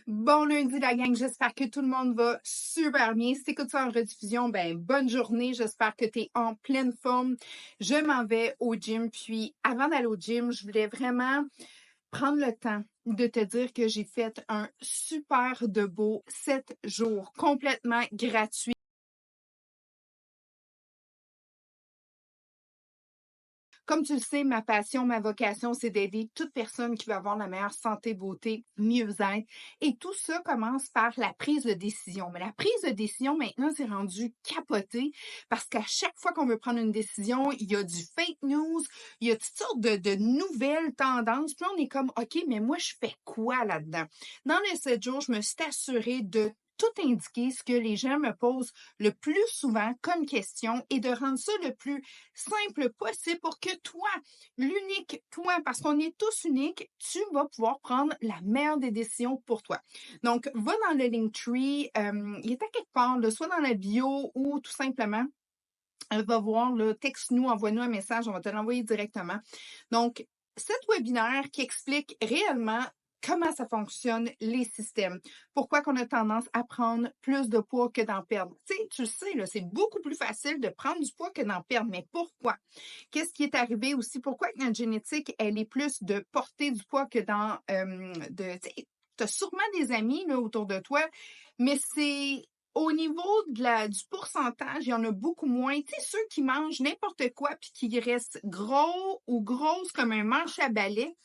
Bon lundi la gang, j'espère que tout le monde va super bien. Si t'écoutes ça en rediffusion, bonne journée, j'espère que tu es en pleine forme. Je m'en vais au gym, puis avant d'aller au gym, je voulais vraiment prendre le temps de te dire que j'ai fait un super de beau 7 jours complètement gratuit. Comme tu le sais, ma passion, ma vocation, c'est d'aider toute personne qui veut avoir la meilleure santé, beauté, mieux-être. Et tout ça commence par la prise de décision. Mais la prise de décision, maintenant, c'est rendu capoté parce qu'à chaque fois qu'on veut prendre une décision, il y a du fake news, il y a toutes sortes de nouvelles tendances. Puis là, on est comme, OK, mais moi, je fais quoi là-dedans? Dans les 7 jours, je me suis assurée de tout indiquer ce que les gens me posent le plus souvent comme question et de rendre ça le plus simple possible pour que toi, l'unique toi, parce qu'on est tous uniques, tu vas pouvoir prendre la meilleure des décisions pour toi. Donc, va dans le Linktree, il est à quelque part, là, soit dans la bio ou tout simplement, va voir, là, texte-nous, envoie-nous un message, on va te l'envoyer directement. Donc, cet webinaire qui explique réellement comment ça fonctionne, les systèmes. Pourquoi qu'on a tendance à prendre plus de poids que d'en perdre. Tu le sais, là, c'est beaucoup plus facile de prendre du poids que d'en perdre. Mais pourquoi? Qu'est-ce qui est arrivé aussi? Pourquoi que notre génétique, elle est plus de porter du poids que dans tu as sûrement des amis là, autour de toi, mais c'est au niveau du pourcentage, il y en a beaucoup moins. Tu sais, ceux qui mangent n'importe quoi puis qui restent gros ou grosses comme un manche à balai.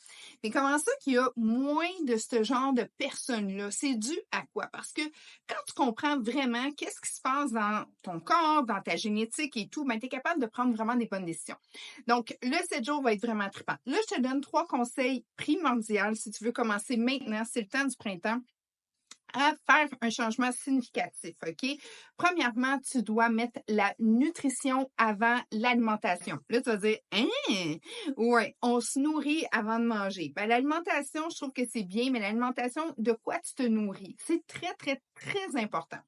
Mais comment ça qu'il y a moins de ce genre de personnes-là? C'est dû à quoi? Parce que quand tu comprends vraiment qu'est-ce qui se passe dans ton corps, dans ta génétique et tout, tu es capable de prendre vraiment des bonnes décisions. Donc, le 7 jours va être vraiment trippant. Là, je te donne 3 conseils primordiaux si tu veux commencer maintenant, c'est le temps du printemps, à faire un changement significatif, OK? Premièrement, tu dois mettre la nutrition avant l'alimentation. Là, tu vas dire, hein? Ouais, on se nourrit avant de manger. L'alimentation, je trouve que c'est bien, mais l'alimentation, de quoi tu te nourris? C'est très, très, très important.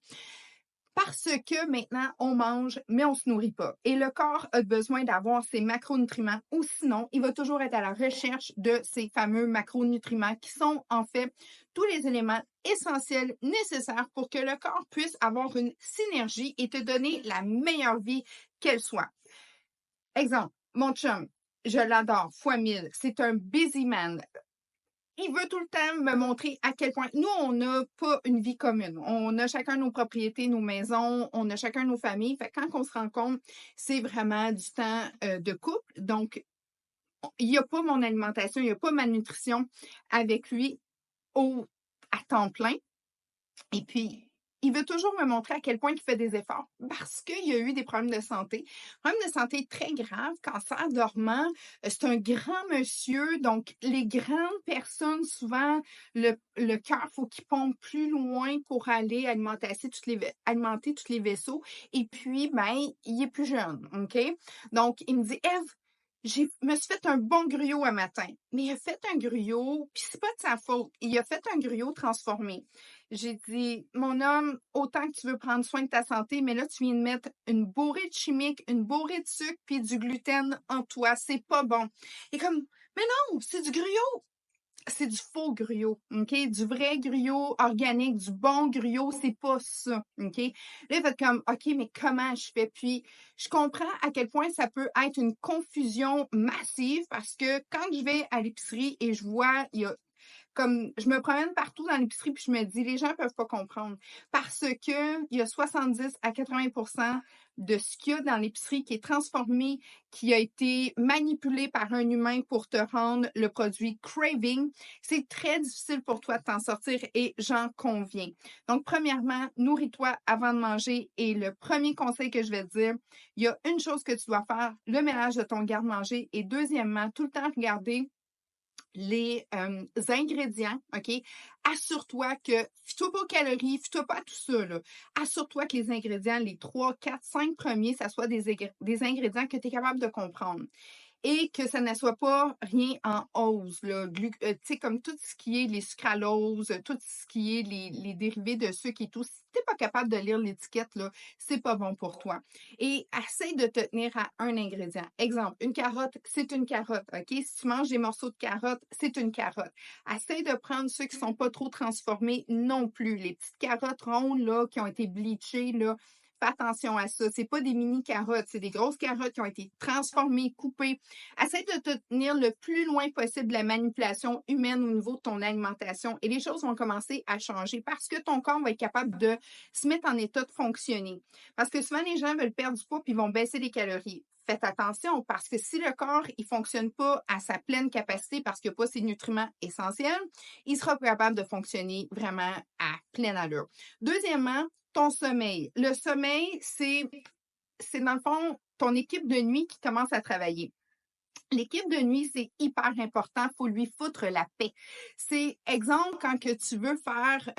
Parce que maintenant, on mange, mais on ne se nourrit pas. Et le corps a besoin d'avoir ses macronutriments ou sinon, il va toujours être à la recherche de ces fameux macronutriments qui sont en fait tous les éléments essentiels nécessaires pour que le corps puisse avoir une synergie et te donner la meilleure vie qu'elle soit. Exemple, mon chum, je l'adore, fois 1000. C'est un busy man. Il veut tout le temps me montrer à quel point nous, on n'a pas une vie commune. On a chacun nos propriétés, nos maisons, on a chacun nos familles. Fait que quand on se rencontre, c'est vraiment du temps de couple. Donc, il n'y a pas mon alimentation, il n'y a pas ma nutrition avec lui à temps plein. Et puis, il veut toujours me montrer à quel point il fait des efforts parce qu'il y a eu des problèmes de santé. Problèmes de santé très graves, cancer dormant. C'est un grand monsieur. Donc, les grandes personnes, souvent, le cœur, faut qu'il pompe plus loin pour aller alimenter tous les vaisseaux. Et puis, il est plus jeune, OK? Donc, il me dit, Ève, me suis fait un bon gruau un matin. Mais il a fait un gruau, puis c'est pas de sa faute. Il a fait un gruau transformé. J'ai dit, mon homme, autant que tu veux prendre soin de ta santé, mais là, tu viens de mettre une bourrée de chimique, une bourrée de sucre, puis du gluten en toi. C'est pas bon. Et comme, mais non, c'est du gruau. C'est du faux gruau, OK? Du vrai gruau organique, du bon gruau, c'est pas ça, OK? Là, il va être comme, OK, mais comment je fais? Puis, je comprends à quel point ça peut être une confusion massive parce que quand je vais à l'épicerie et je vois, il y a comme je me promène partout dans l'épicerie puis je me dis les gens peuvent pas comprendre parce que il y a 70 à 80% de ce qu'il y a dans l'épicerie qui est transformé, qui a été manipulé par un humain pour te rendre le produit craving. C'est très difficile pour toi de t'en sortir et j'en conviens. Donc, premièrement, nourris-toi avant de manger et le premier conseil que je vais te dire, il y a une chose que tu dois faire, le ménage de ton garde-manger et deuxièmement, tout le temps regarder les ingrédients, OK? Assure-toi que, fie-toi pas aux calories, fie-toi pas à tout ça, là. Assure-toi que les ingrédients, les 3, 4, 5 premiers, ça soit des ingrédients que tu es capable de comprendre. et que ça ne soit pas rien en hausse, là, tu sais, comme tout ce qui est les sucraloses, tout ce qui est les dérivés de sucre et tout. Si tu n'es pas capable de lire l'étiquette, là, c'est pas bon pour toi. Et essaye de te tenir à un ingrédient. Exemple, une carotte, c'est une carotte, OK? Si tu manges des morceaux de carotte, c'est une carotte. Essaye de prendre ceux qui sont pas trop transformés non plus. Les petites carottes rondes, là, qui ont été bleachées, là, fais attention à ça. C'est pas des mini carottes, c'est des grosses carottes qui ont été transformées, coupées. Essaye de te tenir le plus loin possible de la manipulation humaine au niveau de ton alimentation et les choses vont commencer à changer parce que ton corps va être capable de se mettre en état de fonctionner. Parce que souvent, les gens veulent perdre du poids puis ils vont baisser les calories. Faites attention parce que si le corps il fonctionne pas à sa pleine capacité parce qu'il n'y a pas ses nutriments essentiels, il sera pas capable de fonctionner vraiment à pleine allure. Deuxièmement, ton sommeil. Le sommeil, c'est dans le fond ton équipe de nuit qui commence à travailler. L'équipe de nuit, c'est hyper important. Il faut lui foutre la paix. C'est exemple quand que tu veux faire,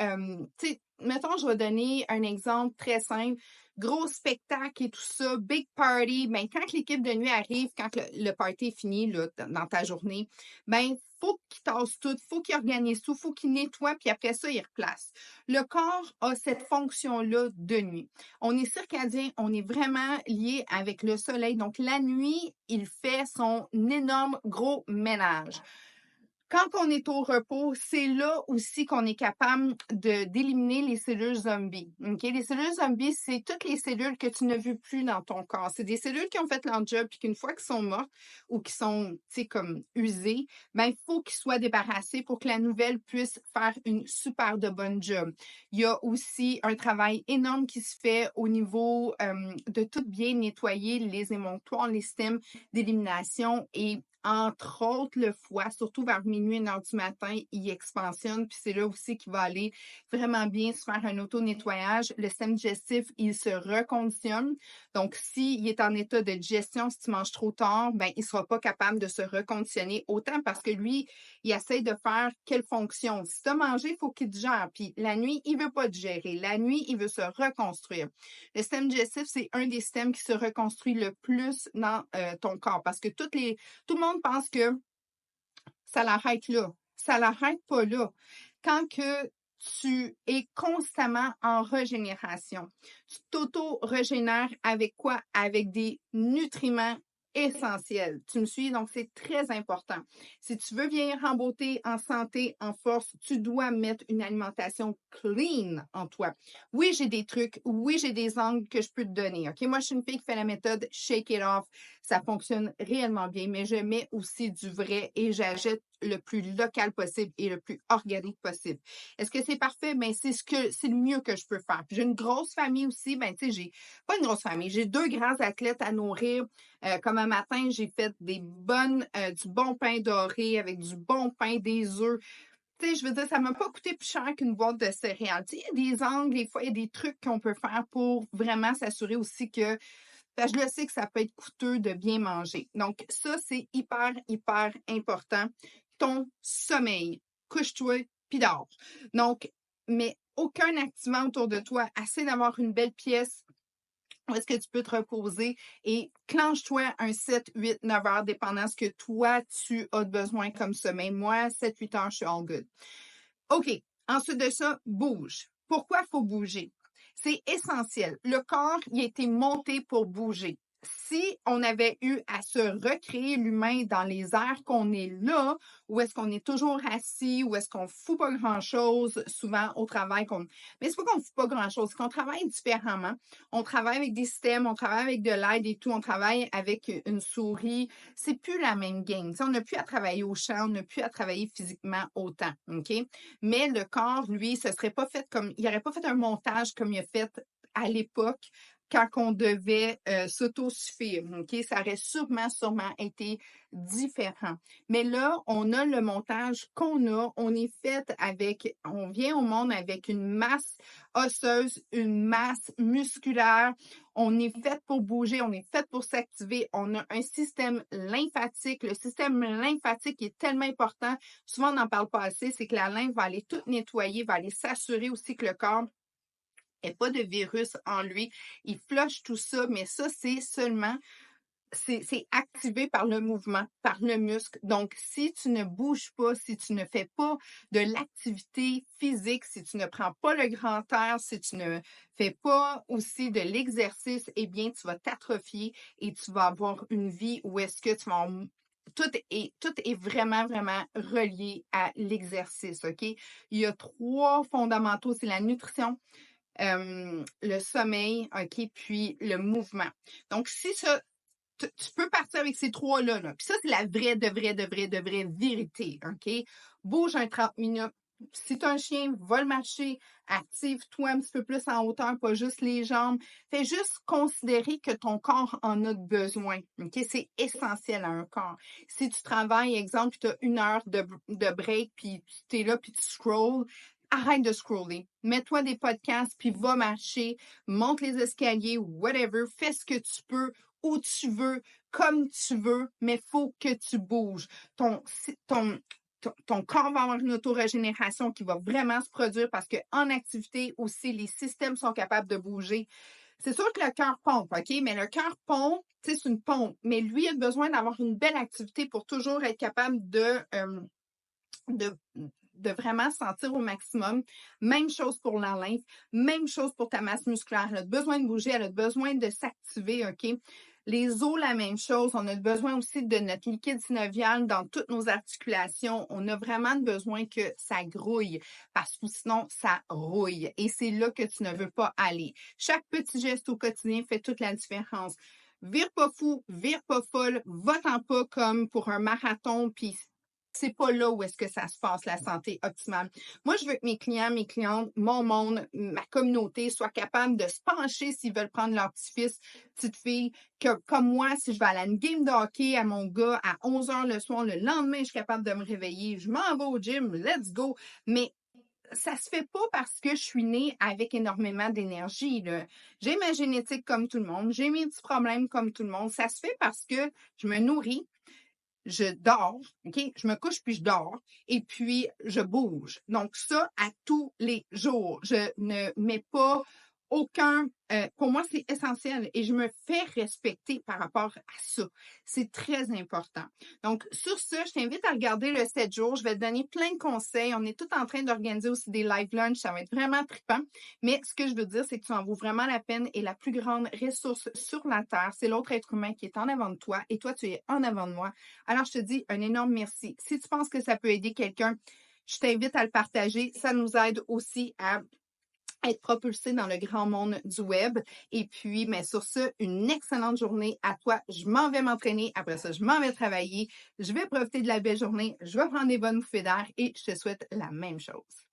tu sais, mettons, je vais donner un exemple très simple. Gros spectacle et tout ça, big party. Ben, quand l'équipe de nuit arrive, quand le party est fini là, dans ta journée, ben, faut qu'il tasse tout, faut qu'il organise tout, faut qu'il nettoie, puis après ça, il replace. Le corps a cette fonction-là de nuit. On est circadien, on est vraiment lié avec le soleil. Donc, la nuit, il fait son énorme gros ménage. Quand on est au repos, c'est là aussi qu'on est capable d'éliminer les cellules zombies. OK? Les cellules zombies, c'est toutes les cellules que tu ne veux plus dans ton corps. C'est des cellules qui ont fait leur job puis qu'une fois qu'elles sont mortes ou qui sont, tu sais, comme usées, ben, il faut qu'ils soient débarrassés pour que la nouvelle puisse faire une super de bonne job. Il y a aussi un travail énorme qui se fait au niveau de tout bien nettoyer les émonctoires, les systèmes d'élimination et entre autres, le foie, surtout vers minuit, 1 heure du matin, il expansionne. Puis c'est là aussi qu'il va aller vraiment bien se faire un auto-nettoyage. Le système digestif, il se reconditionne. Donc, s'il est en état de digestion, si tu manges trop tard, ben, il ne sera pas capable de se reconditionner autant parce que lui, il essaie de faire quelle fonction. Si tu as mangé, il faut qu'il digère. Puis la nuit, il ne veut pas digérer. La nuit, il veut se reconstruire. Le système digestif, c'est un des systèmes qui se reconstruit le plus dans ton corps parce que tout le monde pense que ça l'arrête là. Ça l'arrête pas là. Quand que tu es constamment en régénération, tu t'auto-régénères avec quoi? Avec des nutriments essentiels. Tu me suis? Donc, c'est très important. Si tu veux vieillir en beauté, en santé, en force, tu dois mettre une alimentation clean en toi. Oui, j'ai des trucs. Oui, j'ai des angles que je peux te donner. OK? Moi, je suis une fille qui fait la méthode Shake It Off. Ça fonctionne réellement bien, mais je mets aussi du vrai et j'achète le plus local possible et le plus organique possible. Est-ce que c'est parfait? Ben, c'est le mieux que je peux faire. Puis j'ai une grosse famille aussi. Ben, tu sais, j'ai pas une grosse famille. J'ai 2 grands athlètes à nourrir. Comme un matin, j'ai fait du bon pain doré avec du bon pain, des œufs. Tu sais, je veux dire, ça m'a pas coûté plus cher qu'une boîte de céréales. Tu sais, il y a des angles, des fois, il y a des trucs qu'on peut faire pour vraiment s'assurer aussi que je le sais que ça peut être coûteux de bien manger. Donc, ça, c'est hyper, hyper important. Ton sommeil. Couche-toi, puis dors. Donc, mais aucun activement autour de toi. Assez d'avoir une belle pièce où est-ce que tu peux te reposer et clenche-toi un 7, 8, 9 heures, dépendant ce que toi, tu as besoin comme sommeil. Moi, 7, 8 heures, je suis all good. OK. Ensuite de ça, bouge. Pourquoi il faut bouger? C'est essentiel. Le corps, il a été monté pour bouger. Si on avait eu à se recréer l'humain dans les airs qu'on est là, où est-ce qu'on est toujours assis, où est-ce qu'on fout pas grand-chose, souvent au travail, mais c'est pas qu'on fout pas grand-chose, c'est qu'on travaille différemment. On travaille avec des systèmes, on travaille avec de l'aide et tout, on travaille avec une souris. C'est plus la même game. T'sais, on n'a plus à travailler au champ, on n'a plus à travailler physiquement autant, OK? Mais le corps, lui, ce serait pas fait comme, il n'aurait pas fait un montage comme il a fait à l'époque quand on devait s'autosuffire, OK? Ça aurait sûrement été différent. Mais là, on a le montage qu'on a. On vient au monde avec une masse osseuse, une masse musculaire. On est fait pour bouger, on est fait pour s'activer. On a un système lymphatique. Le système lymphatique est tellement important. Souvent, on n'en parle pas assez. C'est que la lymphe va aller tout nettoyer, va aller s'assurer aussi que le corps n'ait pas de virus en lui. Il flush tout ça, mais ça, c'est seulement c'est activé par le mouvement, par le muscle. Donc, si tu ne bouges pas, si tu ne fais pas de l'activité physique, si tu ne prends pas le grand air, si tu ne fais pas aussi de l'exercice, eh bien, tu vas t'atrophier et tu vas avoir une vie où est-ce que tu vas tout est vraiment, vraiment relié à l'exercice, OK? Il y a 3 fondamentaux, c'est la nutrition, le sommeil, OK, puis le mouvement. Donc, si ça tu peux partir avec ces 3-là, là. Puis ça, c'est la vraie vérité, OK? Bouge un 30 minutes. Si tu as un chien, va le marcher, active-toi un petit peu plus en hauteur, pas juste les jambes. Fais juste considérer que ton corps en a besoin, OK? C'est essentiel à un corps. Si tu travailles, exemple, tu as 1 heure de break, puis tu es là, puis tu scrolls, arrête de scroller. Mets-toi des podcasts, puis va marcher, monte les escaliers, whatever, fais ce que tu peux, où tu veux, comme tu veux, mais faut que tu bouges. Ton corps va avoir une autorégénération qui va vraiment se produire parce qu'en activité aussi, les systèmes sont capables de bouger. C'est sûr que le cœur pompe, OK? Mais le cœur pompe, tu sais, c'est une pompe. Mais lui a besoin d'avoir une belle activité pour toujours être capable de, de vraiment sentir au maximum. Même chose pour la lymphe, même chose pour ta masse musculaire. Elle a besoin de bouger, elle a besoin de s'activer, OK? Les os, la même chose. On a besoin aussi de notre liquide synovial dans toutes nos articulations. On a vraiment besoin que ça grouille parce que sinon, ça rouille. Et c'est là que tu ne veux pas aller. Chaque petit geste au quotidien fait toute la différence. Vire pas fou, vire pas folle, va-t'en pas comme pour un marathon, puis c'est pas là où est-ce que ça se passe, la santé optimale. Moi, je veux que mes clients, mes clientes, mon monde, ma communauté soient capables de se pencher s'ils veulent prendre leur petit-fils, petite fille, que comme moi, si je vais à une game de hockey à mon gars à 11h le soir, le lendemain, je suis capable de me réveiller, je m'en vais au gym, let's go. Mais ça se fait pas parce que je suis née avec énormément d'énergie, là. J'ai ma génétique comme tout le monde, j'ai mes petits problèmes comme tout le monde. Ça se fait parce que je me nourris, je dors, OK? Je me couche puis je dors et puis je bouge. Donc ça, à tous les jours. Je ne mets pas aucun... pour moi, c'est essentiel et je me fais respecter par rapport à ça. C'est très important. Donc, sur ce, je t'invite à regarder le 7 jours. Je vais te donner plein de conseils. On est tout en train d'organiser aussi des live lunch. Ça va être vraiment trippant. Mais ce que je veux dire, c'est que tu en vaux vraiment la peine et la plus grande ressource sur la Terre, c'est l'autre être humain qui est en avant de toi et toi, tu es en avant de moi. Alors, je te dis un énorme merci. Si tu penses que ça peut aider quelqu'un, je t'invite à le partager. Ça nous aide aussi à être propulsé dans le grand monde du web. Et puis, mais sur ce, une excellente journée à toi. Je m'en vais m'entraîner. Après ça, je m'en vais travailler. Je vais profiter de la belle journée. Je vais prendre des bonnes bouffées d'air et je te souhaite la même chose.